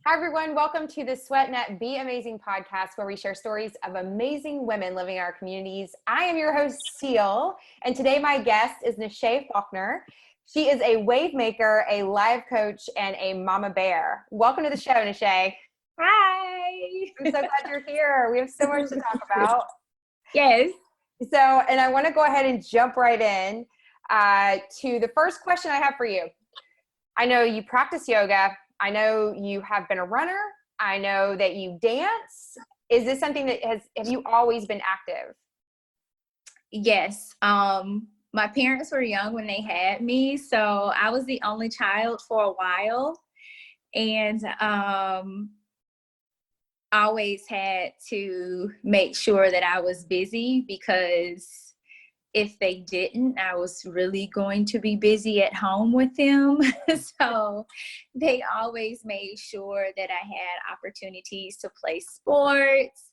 Hi, everyone. Welcome to the SweatNet Be Amazing podcast, where we share stories of amazing women living in our communities. I am your host, Cel, and today my guest is Niche Faulkner. She is a wave maker, a live coach, and a mama bear. Welcome to the show, Niche. Hi. I'm so glad you're here. We have so much to talk about. Yes. So, and I want to go ahead and jump right in to the first question I have for you. I know you practice yoga. I know you have been a runner. I know that you dance. Is this something that have you always been active? Yes. My parents were young when they had me, so I was the only child for a while, and always had to make sure that I was busy, because if they didn't, I was really going to be busy at home with them. So they always made sure that I had opportunities to play sports.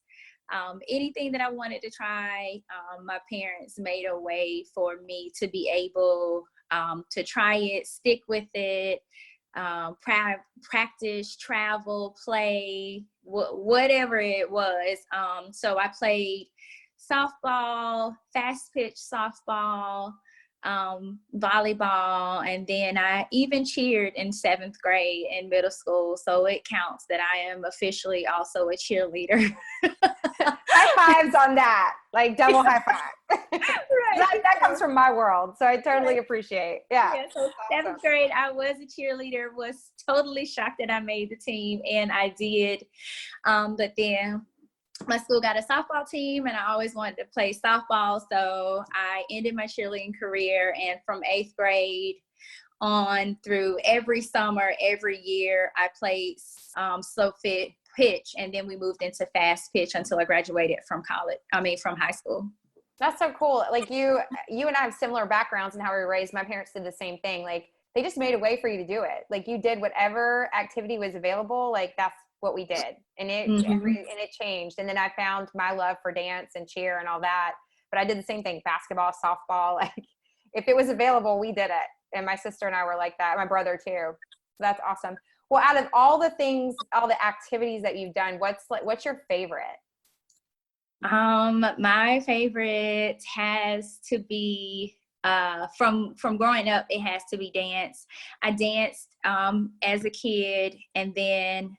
Anything that I wanted to try, my parents made a way for me to be able to try it, stick with it, practice, travel, play, whatever it was. So I played softball, fast pitch softball, volleyball, and then I even cheered in 7th grade in middle school. So it counts that I am officially also a cheerleader. High fives on that, like double high five. Right. that comes from my world, so I totally appreciate. Yeah. So 7th grade, I was a cheerleader. Was totally shocked that I made the team, and I did. But then my school got a softball team, and I always wanted to play softball. So I ended my cheerleading career, and from 8th grade on through every summer, every year, I played slow pitch, and then we moved into fast pitch until I graduated from high school. That's so cool. Like you and I have similar backgrounds in how we were raised. My parents did the same thing. Like they just made a way for you to do it. Like you did whatever activity was available. Like that's what we did. And it changed. And then I found my love for dance and cheer and all that. But I did the same thing, basketball, softball. Like if it was available, we did it. And my sister and I were like that. My brother too. So that's awesome. Well, out of all the things, all the activities that you've done, what's your favorite? My favorite has to be from growing up. It has to be dance. I danced as a kid, and then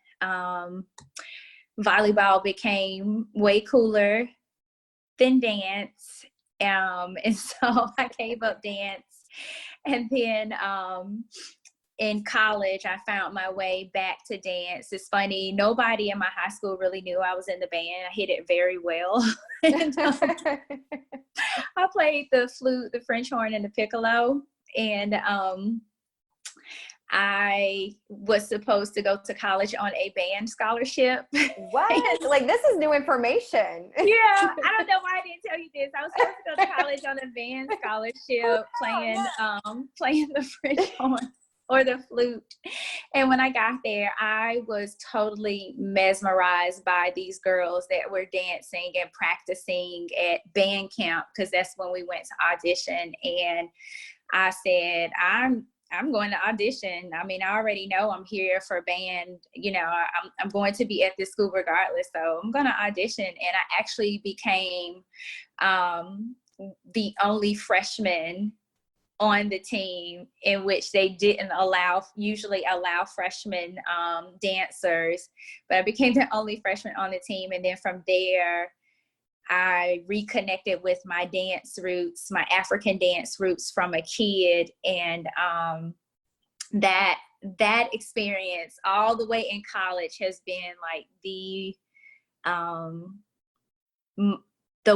volleyball became way cooler than dance, and so I gave up dance. And then in college, I found my way back to dance. It's funny, nobody in my high school really knew I was in the band. I hit it very well. And, I played the flute, the French horn, and the piccolo. And I was supposed to go to college on a band scholarship. What? Like, this is new information. Yeah, I don't know why I didn't tell you this. I was supposed to go to college on a band scholarship, playing the French horn or the flute. And when I got there, I was totally mesmerized by these girls that were dancing and practicing at band camp, because that's when we went to audition. And I said, I'm going to audition. I mean, I already know I'm here for band. You know, I'm going to be at this school regardless. So I'm going to audition. And I actually became the only freshman on the team, in which they didn't usually allow freshman dancers, but I became the only freshman on the team. And then from there, I reconnected with my dance roots, my African dance roots from a kid. And that experience all the way in college has been like the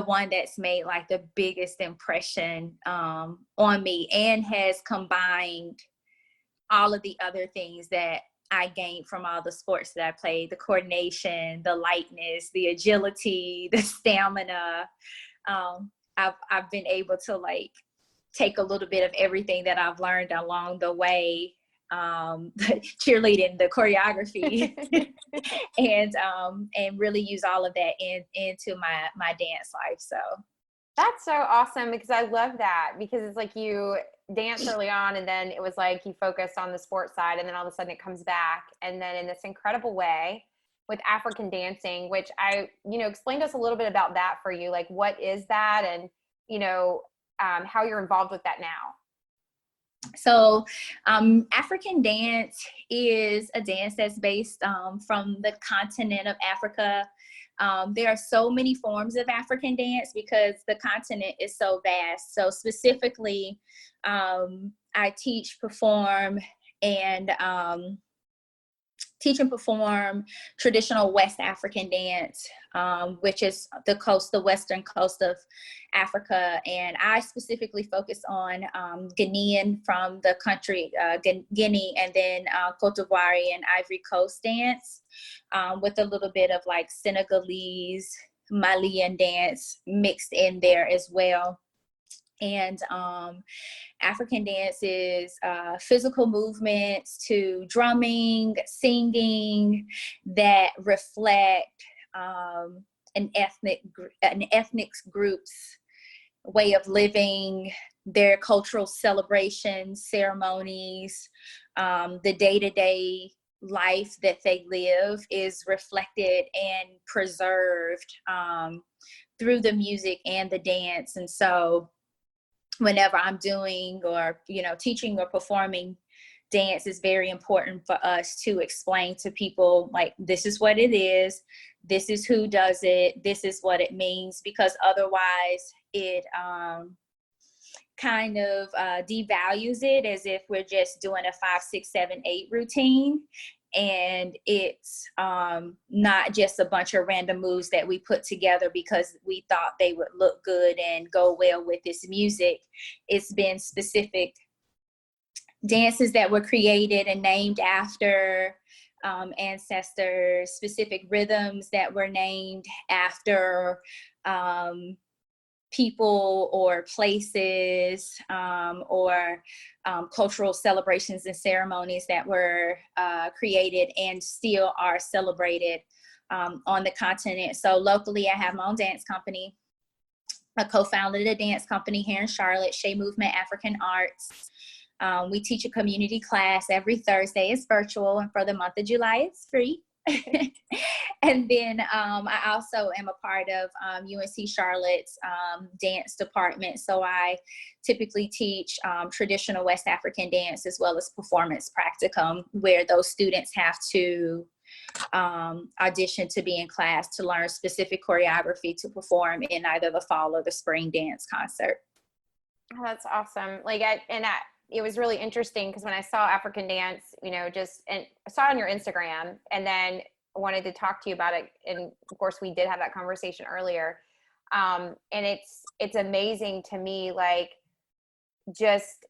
one that's made like the biggest impression on me, and has combined all of the other things that I gained from all the sports that I played: the coordination, the lightness, the agility, the stamina. I've been able to like take a little bit of everything that I've learned along the way, cheerleading, the choreography, and really use all of that into my dance life. So That's so awesome because I love that because it's like you dance early on and then it was like you focused on the sports side and then all of a sudden it comes back and then in this incredible way with African dancing, which I, explain to us a little bit about that for you. Like what is that and, how you're involved with that now. So African dance is a dance that's based from the continent of Africa. There are so many forms of African dance because the continent is so vast. So specifically, I teach, perform, and traditional West African dance, which is the western coast of Africa. And I specifically focus on Ghanaian from the country, Guinea, and then Cote d'Ivoire and Ivory Coast dance, with a little bit of like Senegalese, Malian dance mixed in there as well. And African dance is physical movements to drumming, singing that reflect an ethnic group's way of living, their cultural celebrations, ceremonies, the day-to-day life that they live is reflected and preserved through the music and the dance. And so whenever I'm doing or, teaching or performing dance, is very important for us to explain to people, like, this is what it is, this is who does it, this is what it means, because otherwise it kind of devalues it as if we're just doing a 5, 6, 7, 8 routine. And it's not just a bunch of random moves that we put together because we thought they would look good and go well with this music. It's been specific dances that were created and named after ancestors, specific rhythms that were named after people or places, or cultural celebrations and ceremonies that were created and still are celebrated on the continent. So locally, I have my own dance company. I co-founded a dance company here in Charlotte, Shea Movement African Arts. We teach a community class every Thursday. It's virtual, and for the month of July, it's free. And then I also am a part of UNC Charlotte's dance department. So I typically teach traditional West African dance as well as performance practicum, where those students have to audition to be in class to learn specific choreography to perform in either the fall or the spring dance concert. Oh, that's awesome. It was really interesting because when I saw African dance, and I saw it on your Instagram and then wanted to talk to you about it. And of course we did have that conversation earlier. And it's amazing to me, like, just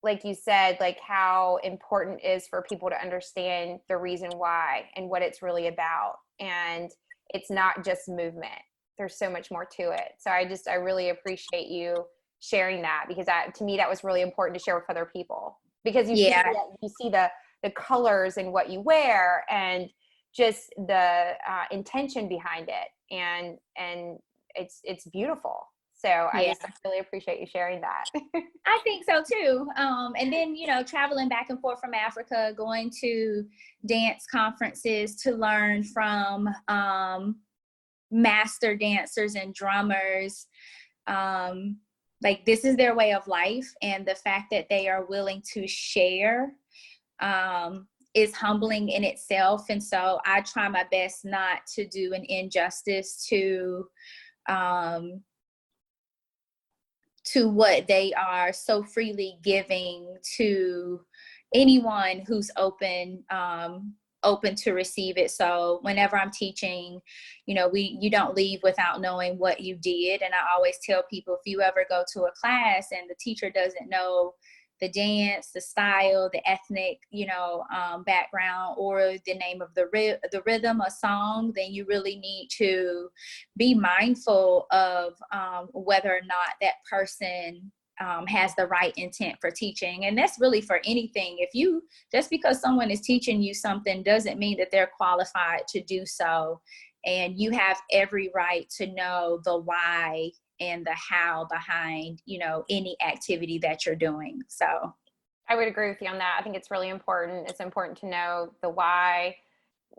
like you said, like how important it is for people to understand the reason why and what it's really about. And it's not just movement. There's so much more to it. So I really appreciate you sharing that, because to me, that was really important to share with other people, because you see the colors and what you wear and just the intention behind it. And it's beautiful. So I really appreciate you sharing that. I think so too. And then, traveling back and forth from Africa, going to dance conferences to learn from master dancers and drummers. Like, this is their way of life, and the fact that they are willing to share is humbling in itself. And so I try my best not to do an injustice to what they are so freely giving to anyone who's open to receive it. So whenever I'm teaching, you don't leave without knowing what you did. And I always tell people, if you ever go to a class and the teacher doesn't know the dance, the style, the ethnic, background, or the name of the rhythm or song, then you really need to be mindful of whether or not that person has the right intent for teaching. And that's really for anything. Just because someone is teaching you something doesn't mean that they're qualified to do so. And you have every right to know the why and the how behind, you know, any activity that you're doing. So I would agree with you on that. I think it's really important. It's important to know the why,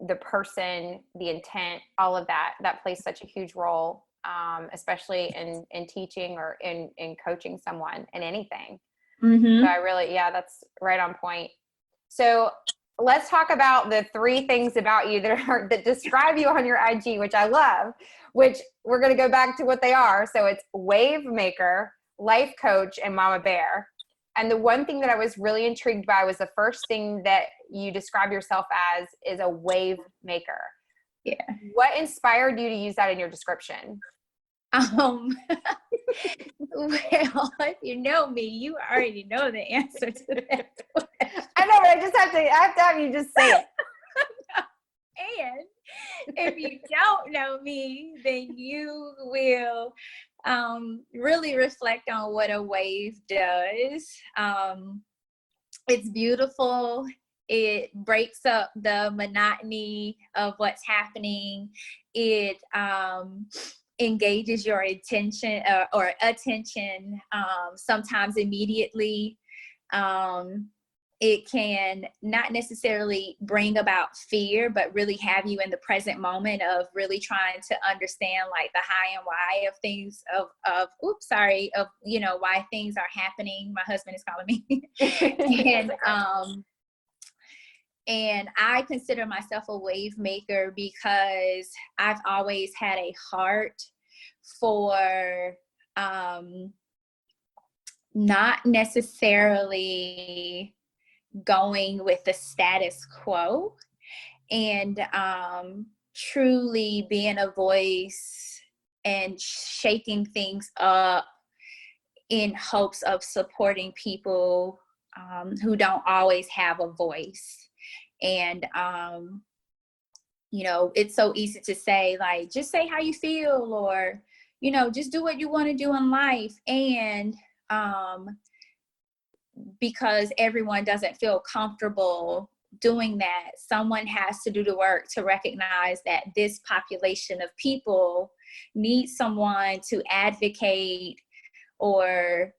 the person, the intent, all of that. That plays such a huge role, especially in teaching or in coaching someone in anything. So I really, yeah, that's right on point. So let's talk about the 3 things about you that describe you on your IG, which I love, which we're going to go back to what they are. So it's wave maker, life coach, and mama bear. And the one thing that I was really intrigued by was the first thing that you describe yourself as is a wave maker. Yeah. What inspired you to use that in your description? Well, if you know me, you already know the answer to that question. I know, but I have to have you just say it. And if you don't know me, then you will really reflect on what a wave does. It's beautiful. It breaks up the monotony of what's happening. It engages your attention or attention, sometimes immediately. It can not necessarily bring about fear, but really have you in the present moment of really trying to understand like the high and why of things of you know, why things are happening. My husband is calling me. And I consider myself a wave maker because I've always had a heart for not necessarily going with the status quo, and truly being a voice and shaking things up in hopes of supporting people who don't always have a voice. And you know, it's so easy to say, like, just say how you feel, or, you know, just do what you want to do in life. And because everyone doesn't feel comfortable doing that, someone has to do the work to recognize that this population of people needs someone to advocate or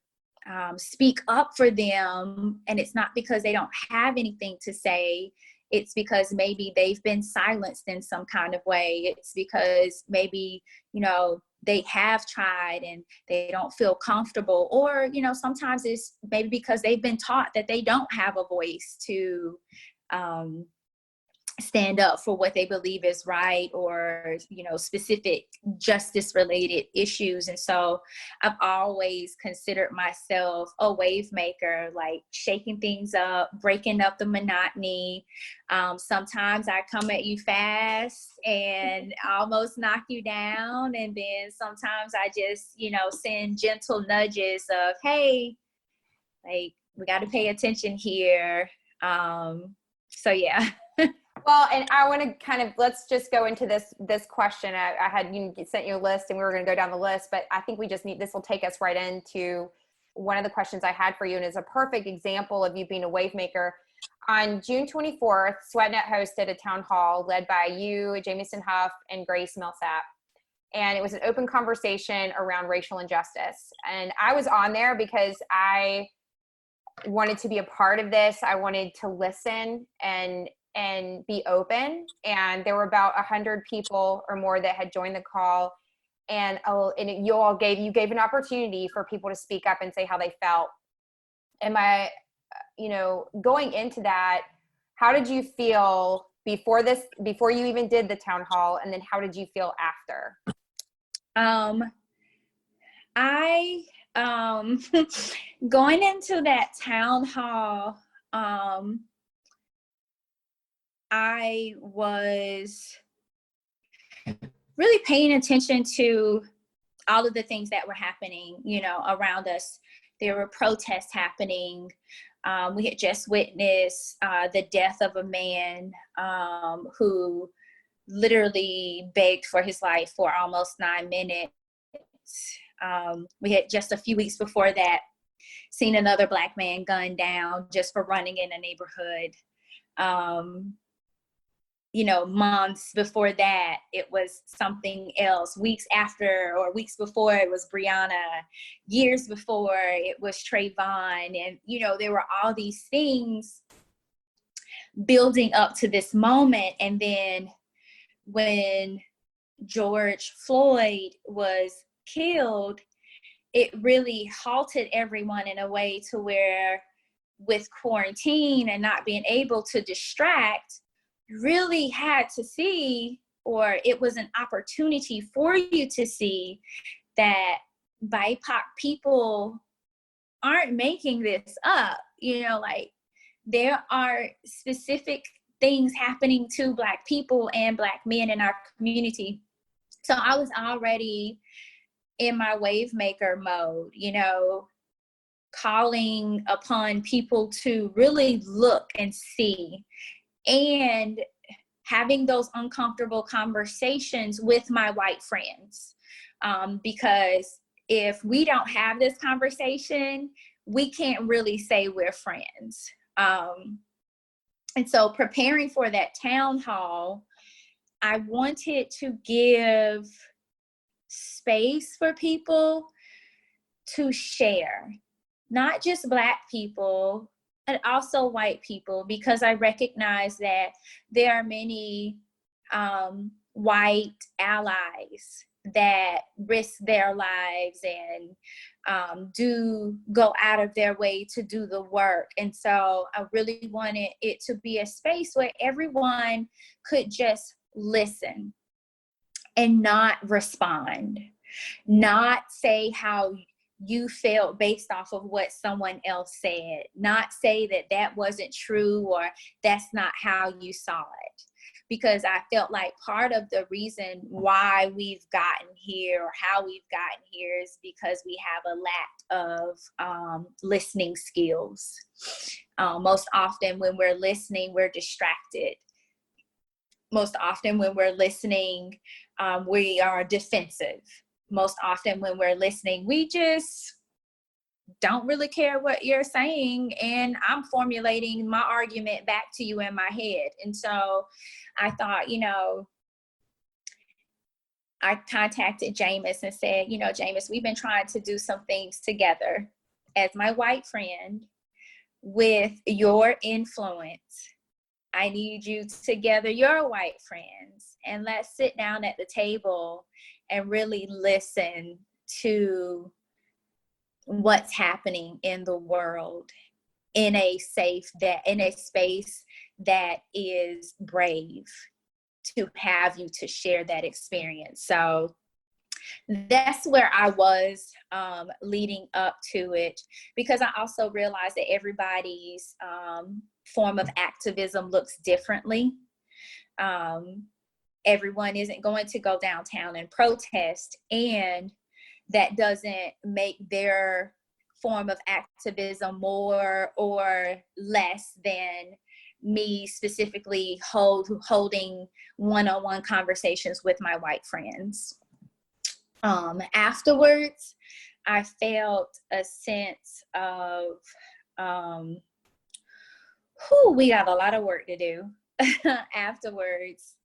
speak up for them. And it's not because they don't have anything to say. It's because maybe they've been silenced in some kind of way. It's because maybe, you know, they have tried and they don't feel comfortable, or, you know, sometimes it's maybe because they've been taught that they don't have a voice to stand up for what they believe is right, or, you know, specific justice related issues. And so I've always considered myself a wave maker, like shaking things up, breaking up the monotony. Sometimes I come at you fast and almost knock you down. And then sometimes I just, you know, send gentle nudges of, hey, like, we got to pay attention here. So yeah. Well, and I want to kind of, let's just go into this question. I had sent you a list and we were going to go down the list, but I think we just need, this will take us right into one of the questions I had for you. And is a perfect example of you being a wave maker. On June 24th, SweatNet hosted a town hall led by you, Jamison Huff, and Grace Millsap. And it was an open conversation around racial injustice. And I was on there because I wanted to be a part of this. I wanted to listen and be open. And there were about 100 people or more that had joined the call. And you gave an opportunity for people to speak up and say how they felt. And going into that, how did you feel before you even did the town hall? And then how did you feel after? I going into that town hall, I was really paying attention to all of the things that were happening, you know, around us. There were protests happening. We had just witnessed the death of a man who literally begged for his life for almost 9 minutes. We had just a few weeks before that seen another Black man gunned down just for running in a neighborhood. months before that, it was something else. Weeks after or weeks before, it was Brianna. Years before, it was Trayvon. And, there were all these things building up to this moment. And then when George Floyd was killed, it really halted everyone in a way to where, with quarantine and not being able to distract, really had to see, or it was an opportunity for you to see, that BIPOC people aren't making this up. Like, there are specific things happening to Black people and Black men in our community. So I was already in my wave maker mode, calling upon people to really look and see, and having those uncomfortable conversations with my white friends. Because if we don't have this conversation, we can't really say we're friends. And so preparing for that town hall, I wanted to give space for people to share, not just Black people, but also white people, because I recognize that there are many white allies that risk their lives and do go out of their way to do the work. And so I really wanted it to be a space where everyone could just listen and not respond, not say how you felt based off of what someone else said, not say that that wasn't true or that's not how you saw it. Because I felt like part of the reason why we've gotten here, or how we've gotten here, is because we have a lack of listening skills. Most often when we're listening, we're distracted. Most often when we're listening, we are defensive. Most often when we're listening, we just don't really care what you're saying, and I'm formulating my argument back to you in my head. And so I thought, I contacted Jameis and said, Jameis, we've been trying to do some things together as my white friend. With your influence, I need you to gather your white friends and let's sit down at the table and really listen to what's happening in the world in a space that is brave to have you to share that experience. So that's where I was leading up to it, because I also realized that everybody's form of activism looks differently. Everyone isn't going to go downtown and protest, and that doesn't make their form of activism more or less than me specifically holding one-on-one conversations with my white friends. Afterwards, I felt a sense of, we got a lot of work to do afterwards.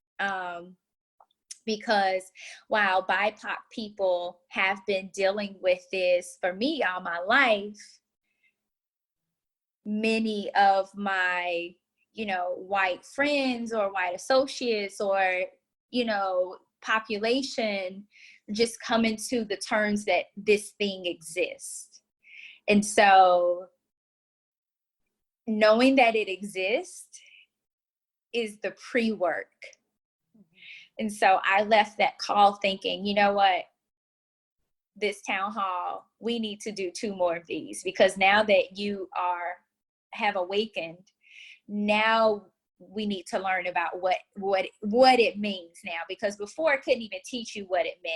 Because while BIPOC people have been dealing with this for me all my life, many of my, white friends or white associates or, population just coming to the terms that this thing exists. And so knowing that it exists is the pre-work. And so I left that call thinking, you know what, this town hall, we need to do 2 more of these, because now that you have awakened, now we need to learn about what it means now, because before I couldn't even teach you what it meant.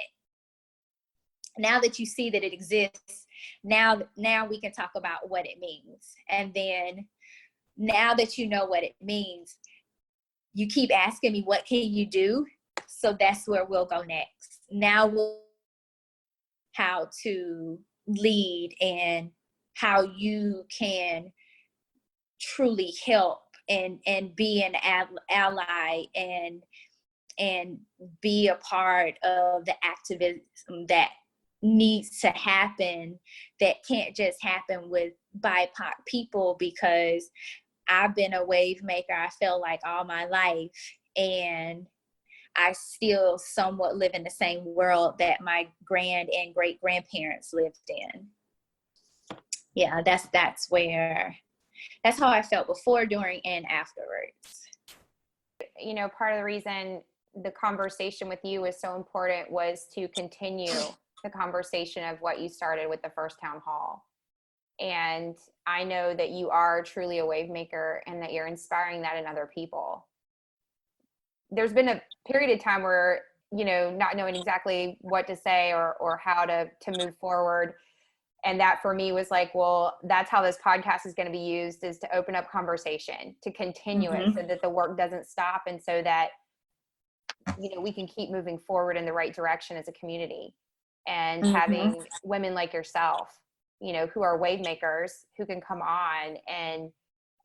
Now that you see that it exists, now we can talk about what it means. And then now that you know what it means, you keep asking me, what can you do? So that's where we'll go next. Now we'll how to lead and how you can truly help and be an ally and be a part of the activism that needs to happen, that can't just happen with BIPOC people, because I've been a wave maker, I feel like, all my life, and I still somewhat live in the same world that my grand and great grandparents lived in. Yeah, that's how I felt before, during, and afterwards. You know, part of the reason the conversation with you was so important was to continue the conversation of what you started with the first town hall. And I know that you are truly a wave maker and that you're inspiring that in other people. There's been a period of time where, you know, not knowing exactly what to say or how to move forward. And that for me was like, well, that's how this podcast is going to be used, is to open up conversation, to continue it so that the work doesn't stop, and so that, you know, we can keep moving forward in the right direction as a community. And having women like yourself, you know, who are wave makers, who can come on and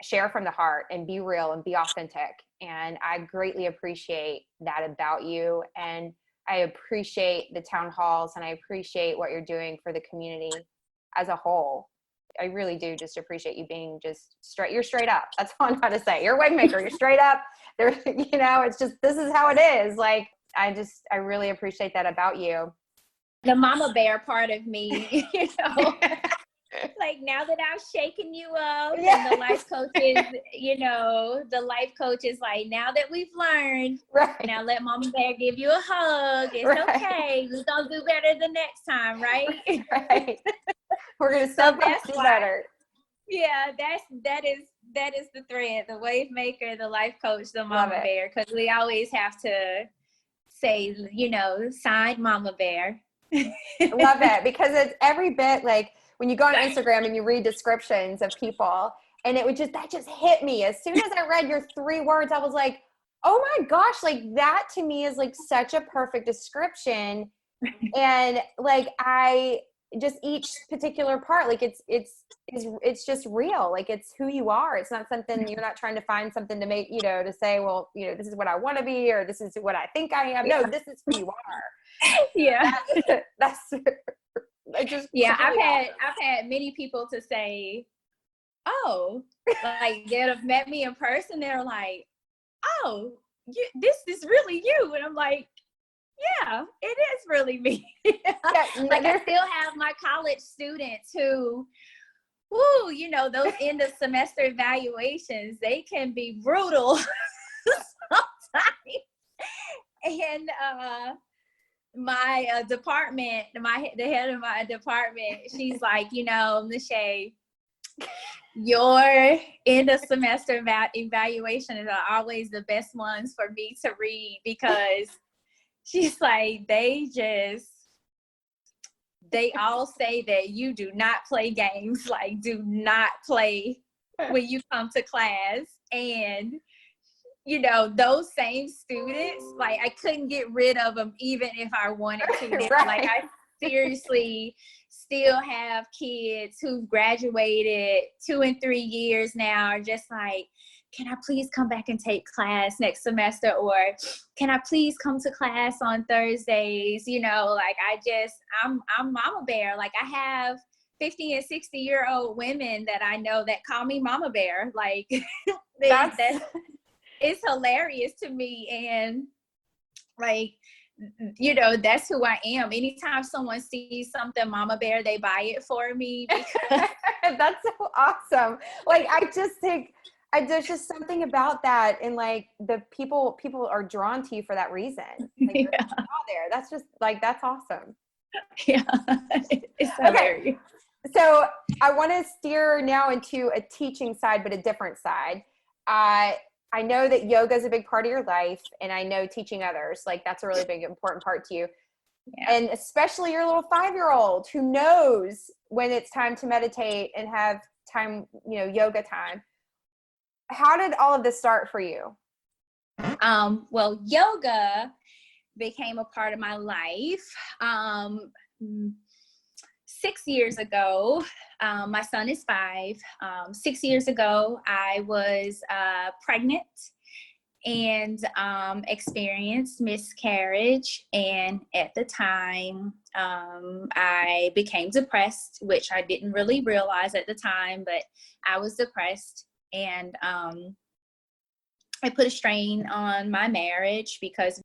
share from the heart and be real and be authentic. And I greatly appreciate that about you. And I appreciate the town halls, and I appreciate what you're doing for the community as a whole. I really do just appreciate you being just straight. You're straight up. That's all I'm trying to say. You're a wave maker. You're straight up. There, you know, it's just, this is how it is. Like, I really appreciate that about you. The mama bear part of me, you know, like, now that I've shaken you up, and the life coach is, you know, the life coach is like, now that we've learned, now let mama bear give you a hug. It's okay. We're going to do better the next time, right? Right. We're going to do better. Yeah, that is the thread, the wave maker, the life coach, the mama bear, because we always have to say, you know, sign mama bear. Love it, because it's every bit like when you go on Instagram and you read descriptions of people, and that just hit me. As soon as I read your 3 words, I was like, oh my gosh, like that to me is like such a perfect description. And like, just each particular part, like it's just real. Like, it's who you are. It's not something, you're not trying to find something to make, you know, to say, well, you know, this is what I want to be, or this is what I think I am. No, this is who you are. Yeah. That's just, I've had many people to say, oh, like, they'd have met me in person. They're like, oh, this is really you. And I'm like, yeah, it is really me. Like, I still have my college students who, you know, those end of semester evaluations, they can be brutal sometimes. And my department, the head of my department, she's like, you know, Niche, your end of semester evaluations are always the best ones for me to read, because she's like, they all say that you do not play games, like, do not play when you come to class. And, you know, those same students, like, I couldn't get rid of them even if I wanted to. Like, I seriously still have kids who've graduated 2 and 3 years now, are just like, can I please come back and take class next semester? Or can I please come to class on Thursdays? You know, like, I'm mama bear. Like, I have 50 and 60-year-old women that I know that call me mama bear. Like, it's hilarious to me. And like, you know, that's who I am. Anytime someone sees something mama bear, they buy it for me. Because that's so awesome. Like, I just think, there's just something about that, and like, the people are drawn to you for that reason. Like, you're out there. That's just like, that's awesome. Yeah, it's hilarious. So I want to steer now into a teaching side, but a different side. I know that yoga is a big part of your life, and I know teaching others, like, that's a really big, important part to you. Yeah. And especially your little 5-year-old who knows when it's time to meditate and have time, you know, yoga time. How did all of this start for you? Well, yoga became a part of my life 6 years ago, my son is 5. 6 years ago, I was pregnant and experienced miscarriage. And at the time, I became depressed, which I didn't really realize at the time, but I was depressed. And I put a strain on my marriage because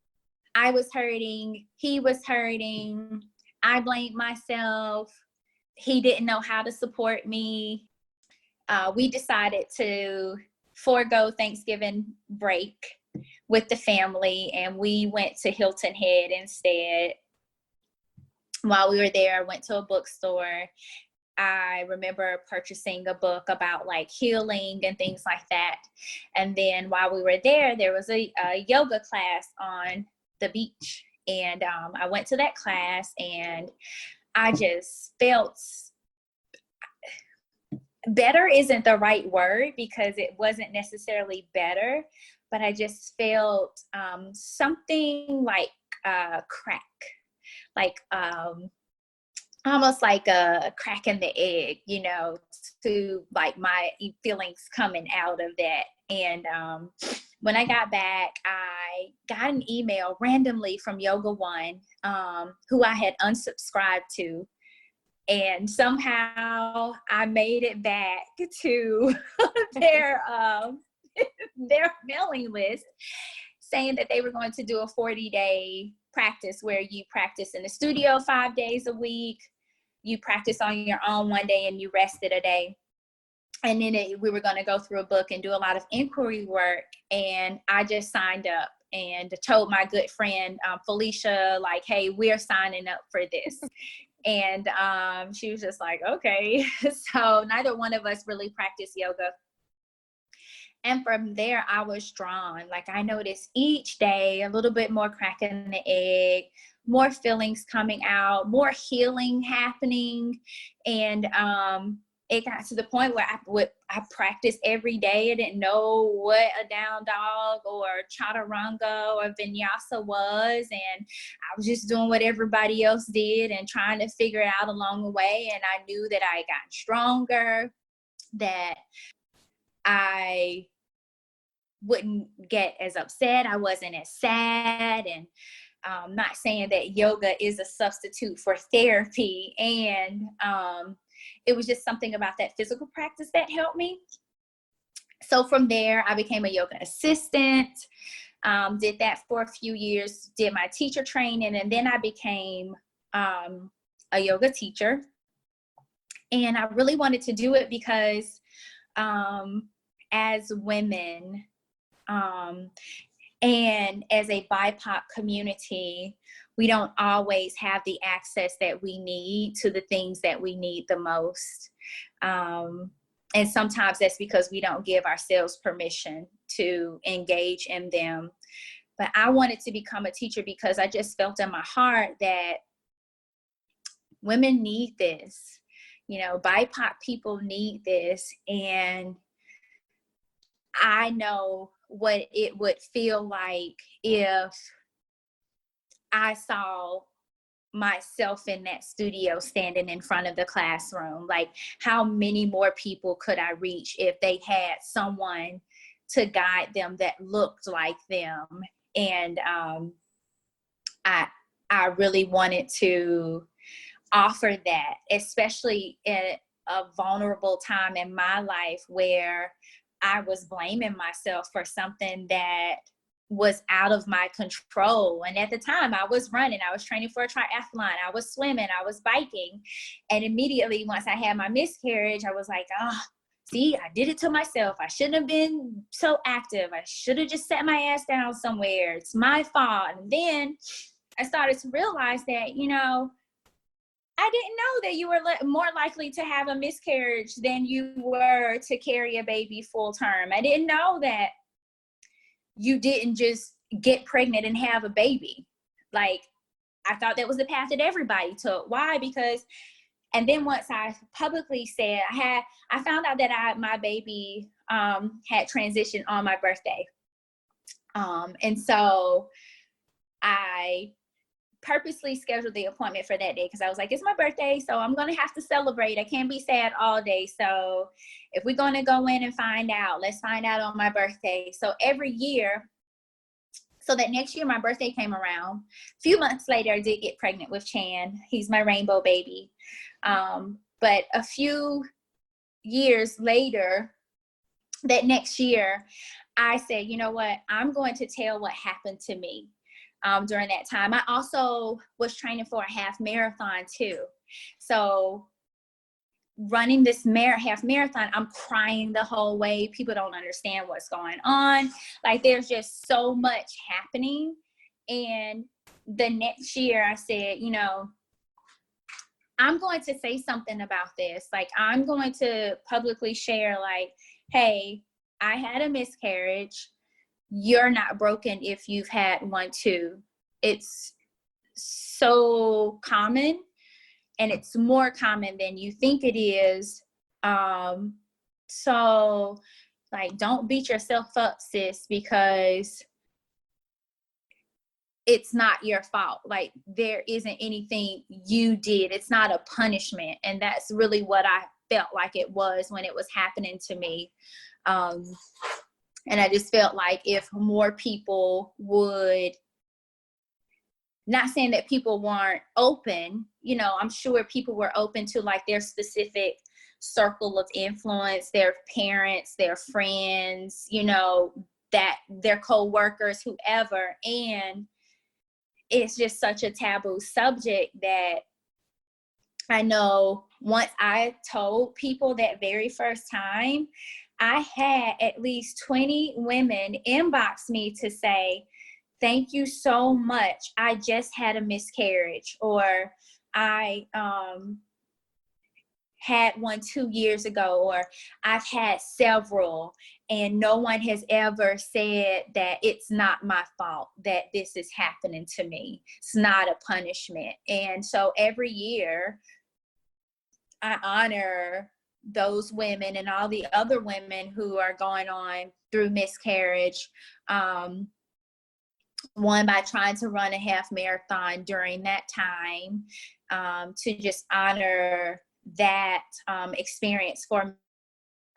I was hurting, he was hurting, I blamed myself, he didn't know how to support me. We decided to forego Thanksgiving break with the family, and we went to Hilton Head instead. While we were there, I went to a bookstore. I remember purchasing a book about like healing and things like that. And then while we were there, there was a yoga class on the beach. And I went to that class, and I just felt better isn't the right word because it wasn't necessarily better, but I just felt something like crack, like almost like a crack in the egg, you know, to like my feelings coming out of that. And when I got back, I got an email randomly from Yoga One, who I had unsubscribed to. And somehow I made it back to their mailing list saying that they were going to do a 40-day practice where you practice in the studio 5 days a week, you practice on your own one day, and you rested a day. And then we were going to go through a book and do a lot of inquiry work. And I just signed up and told my good friend, Felicia, like, hey, we're signing up for this. And she was just like, okay. So neither one of us really practiced yoga. And from there, I was drawn. Like, I noticed each day a little bit more crack in the egg, more feelings coming out, more healing happening. And it got to the point where I practiced every day. I didn't know what a down dog or chaturanga or vinyasa was. And I was just doing what everybody else did and trying to figure it out along the way. And I knew that I got stronger, that I wouldn't get as upset. I wasn't as sad. And not saying that yoga is a substitute for therapy. And it was just something about that physical practice that helped me. So from there, I became a yoga assistant, did that for a few years, did my teacher training, and then I became a yoga teacher. And I really wanted to do it because as women and as a BIPOC community, we don't always have the access that we need to the things that we need the most. And sometimes that's because we don't give ourselves permission to engage in them. But I wanted to become a teacher because I just felt in my heart that women need this. You know, BIPOC people need this. And I know what it would feel like if I saw myself in that studio standing in front of the classroom. Like, how many more people could I reach if they had someone to guide them that looked like them? And I really wanted to offer that, especially at a vulnerable time in my life where I was blaming myself for something that was out of my control. And at the time I was running, I was training for a triathlon, I was swimming, I was biking. And immediately once I had my miscarriage, I was like, see, I did it to myself. I shouldn't have been so active. I should have just sat my ass down somewhere. It's my fault. And then I started to realize that, you know, I didn't know that you were more likely to have a miscarriage than you were to carry a baby full term. I didn't know that you didn't just get pregnant and have a baby. Like, I thought that was the path that everybody took. Why? Because, and then once I publicly said, I found out that my baby had transitioned on my birthday. And so I purposely scheduled the appointment for that day because I was like, it's my birthday, so I'm going to have to celebrate. I can't be sad all day. So if we're going to go in and find out, let's find out on my birthday. So every year, so that next year my birthday came around. A few months later, I did get pregnant with Chan. He's my rainbow baby. But a few years later, that next year, I said, you know what, I'm going to tell what happened to me during that time. I also was training for a half marathon too. So running this half marathon, I'm crying the whole way. People don't understand what's going on. Like, there's just so much happening. And the next year I said, you know, I'm going to say something about this. Like, I'm going to publicly share, like, hey, I had a miscarriage. You're not broken if you've had one too. It's so common, and it's more common than you think it is. So, like, don't beat yourself up, sis, because it's not your fault. Like, there isn't anything you did. It's not a punishment. And that's really what I felt like it was when it was happening to me. And I just felt like if more people would, not saying that people weren't open, you know, I'm sure people were open to, like, their specific circle of influence, their parents, their friends, you know, that their co-workers, whoever. And it's just such a taboo subject that I know once I told people that very first time, I had at least 20 women inbox me to say, thank you so much. I just had a miscarriage, or I had one 2 years ago, or I've had several, and no one has ever said that it's not my fault that this is happening to me. It's not a punishment. And so every year I honor those women and all the other women who are going on through miscarriage. One, by trying to run a half marathon during that time, to just honor that experience for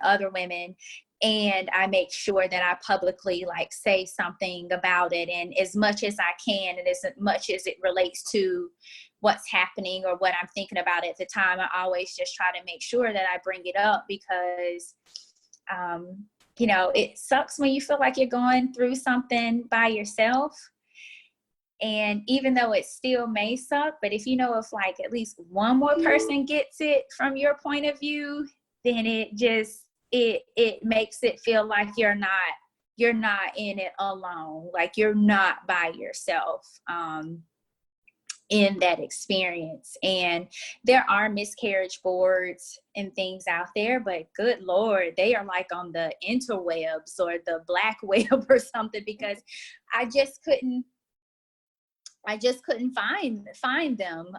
other women. And I make sure that I publicly, like, say something about it. And as much as I can, and as much as it relates to what's happening or what I'm thinking about at the time, I always just try to make sure that I bring it up because, you know, it sucks when you feel like you're going through something by yourself. And even though it still may suck, but if you know, if like at least one more person gets it from your point of view, then it just, it makes it feel like you're not in it alone. Like, you're not by yourself in that experience. And there are miscarriage boards and things out there, but good Lord, they are like on the interwebs or the black web or something, because I just couldn't find them,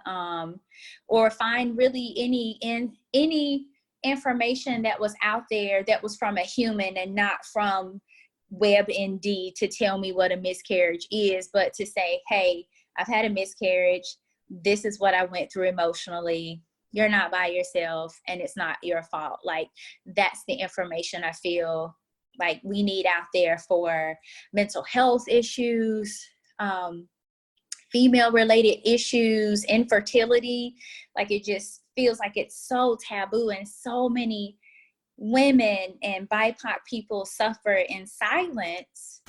or find really any information that was out there that was from a human and not from WebMD to tell me what a miscarriage is, but to say, hey, I've had a miscarriage. This is what I went through emotionally. You're not by yourself, and it's not your fault. Like, that's the information I feel like we need out there for mental health issues, female related issues, infertility. Like, it just feels like it's so taboo, and so many women and BIPOC people suffer in silence,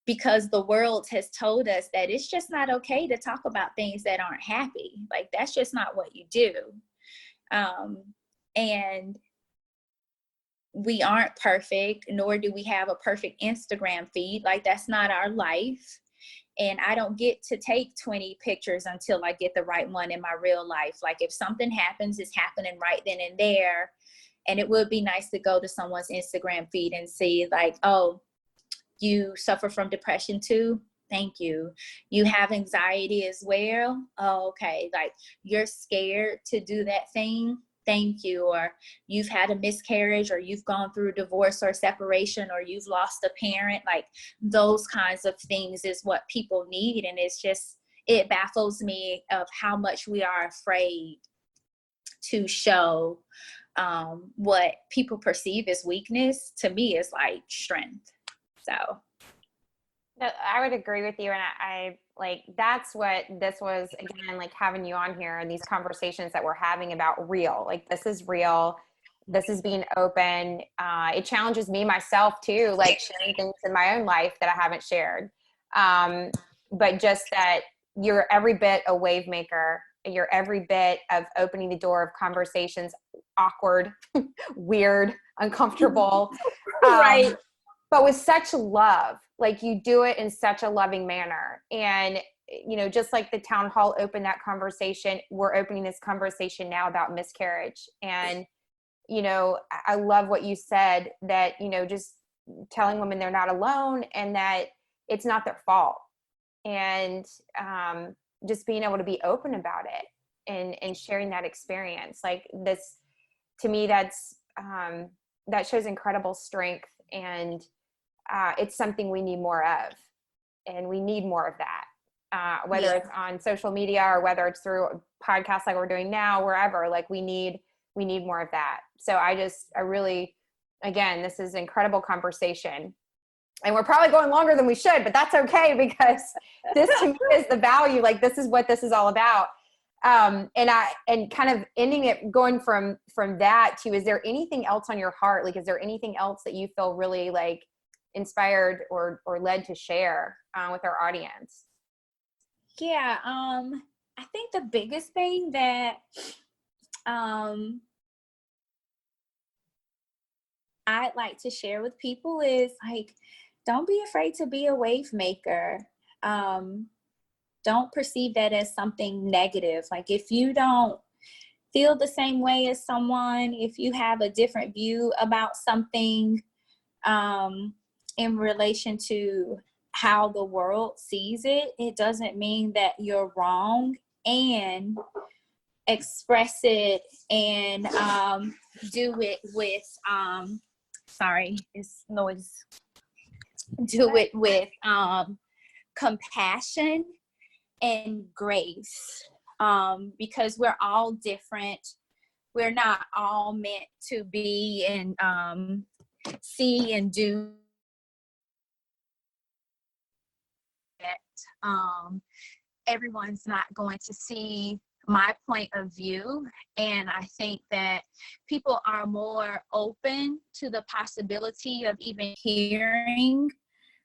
because the world has told us that it's just not okay to talk about things that aren't happy. Like, that's just not what you do. And we aren't perfect, nor do we have a perfect Instagram feed. Like, that's not our life. And I don't get to take 20 pictures until I get the right one in my real life. Like, if something happens, it's happening right then and there. And it would be nice to go to someone's Instagram feed and see, like, oh, you suffer from depression too? Thank you. You have anxiety as well? Oh, okay. Like, you're scared to do that thing? thank you, or you've had a miscarriage, or you've gone through divorce or separation, or you've lost a parent. Like those kinds of things is what people need. And it's just, it baffles me of how much we are afraid to show what people perceive as weakness. To me is like strength. So I would agree with you. And I like, that's what this was, again, like having you on here and these conversations that we're having about real, like this is real. This is being open. It challenges me myself too, like sharing things in my own life that I haven't shared. But just that you're every bit a wave maker. You're every bit of opening the door of conversations, awkward, weird, uncomfortable. right. But with such love, like you do it in such a loving manner. And, you know, just like the town hall opened that conversation, we're opening this conversation now about miscarriage. And, you know, I love what you said, that, you know, just telling women they're not alone and that it's not their fault. And just being able to be open about it and sharing that experience. Like this, to me, that's, that shows incredible strength. And it's something we need more of, and we need more of that, whether it's on social media or whether it's through podcasts like we're doing now, wherever, like we need more of that. So I really, again, this is an incredible conversation, and we're probably going longer than we should, but that's okay, because this to me is the value. Like this is what this is all about. And kind of ending it, going from that to, is there anything else on your heart? Like, is there anything else that you feel really like inspired or led to share with our audience? Yeah. I think the biggest thing that I'd like to share with people is like, don't be afraid to be a wave maker. Don't perceive that as something negative. Like if you don't feel the same way as someone, if you have a different view about something in relation to how the world sees it, it doesn't mean that you're wrong. And express it and do it with sorry, it's noise. Do it with compassion and grace, because we're all different. We're not all meant to be and see and do it. Everyone's not going to see my point of view. And I think that people are more open to the possibility of even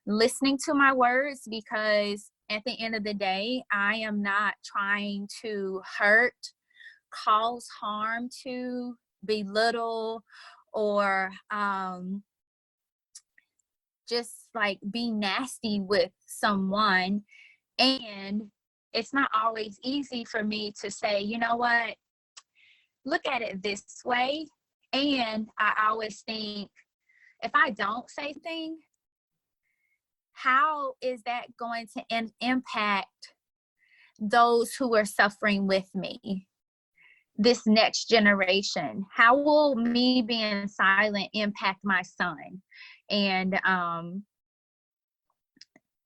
listening to my words, because at the end of the day, I am not trying to hurt, cause harm to, belittle, or just like be nasty with someone. And it's not always easy for me to say, you know what, look at it this way. And I always think, if I don't say things, how is that going to impact those who are suffering with me, this next generation? How will me being silent impact my son? And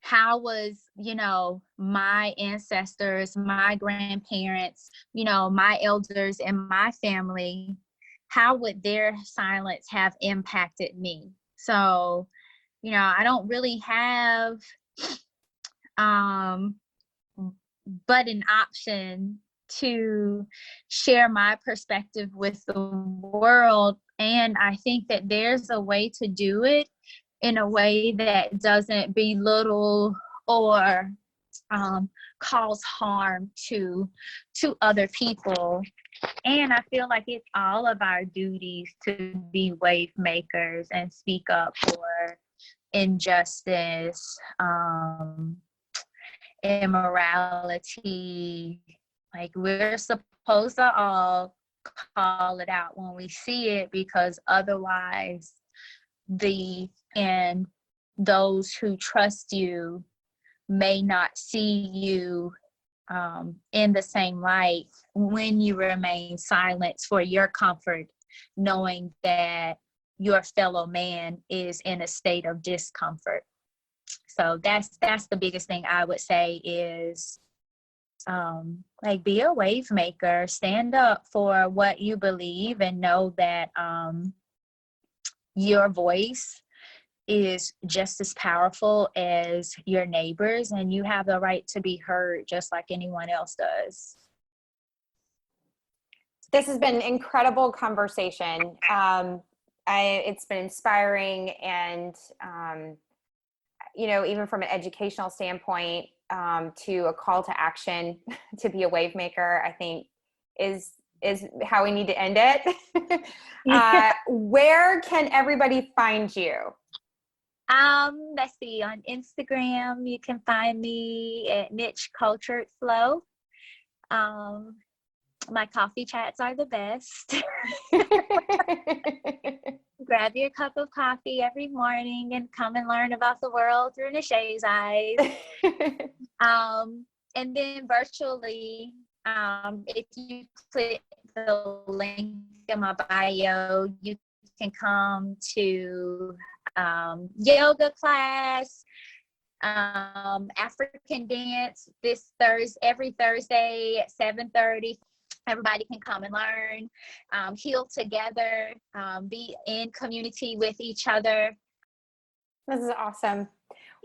how was, you know, my ancestors, my grandparents, you know, my elders in my family, how would their silence have impacted me? So, you know, I don't really have but an option to share my perspective with the world. And I think that there's a way to do it in a way that doesn't belittle or cause harm to other people. And I feel like it's all of our duties to be wave makers and speak up for injustice, immorality. Like we're supposed to all call it out when we see it, because otherwise those who trust you may not see you in the same light when you remain silent for your comfort, knowing that your fellow man is in a state of discomfort. So that's the biggest thing I would say is like be a wave maker, stand up for what you believe, and know that your voice is just as powerful as your neighbors, and you have the right to be heard just like anyone else does. This has been an incredible conversation. It's been inspiring, and you know, even from an educational standpoint, to a call to action to be a wave maker, I think is how we need to end it. Where can everybody find you? Let's see, on Instagram, you can find me at Niche Cultured Flow. My coffee chats are the best. Grab your cup of coffee every morning and come and learn about the world through Niche's eyes. And then virtually, if you click the link in my bio, you can come to yoga class, African dance every Thursday at 7:30. Everybody can come and learn, heal together, be in community with each other. This is awesome.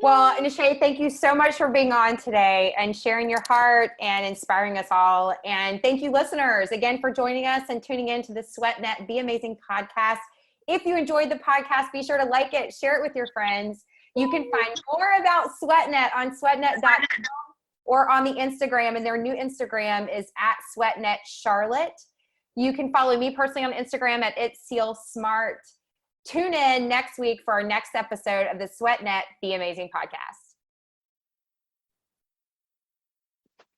Well, Niche, thank you so much for being on today and sharing your heart and inspiring us all. And thank you, listeners, again for joining us and tuning in to the SweatNet Be Amazing podcast. If you enjoyed the podcast, be sure to like it, share it with your friends. You can find more about SweatNet on sweatnet.com or on the Instagram, and their new Instagram is at SweatNetCharlotte. You can follow me personally on Instagram at Cel Smart. Tune in next week for our next episode of the SweatNet Be Amazing podcast.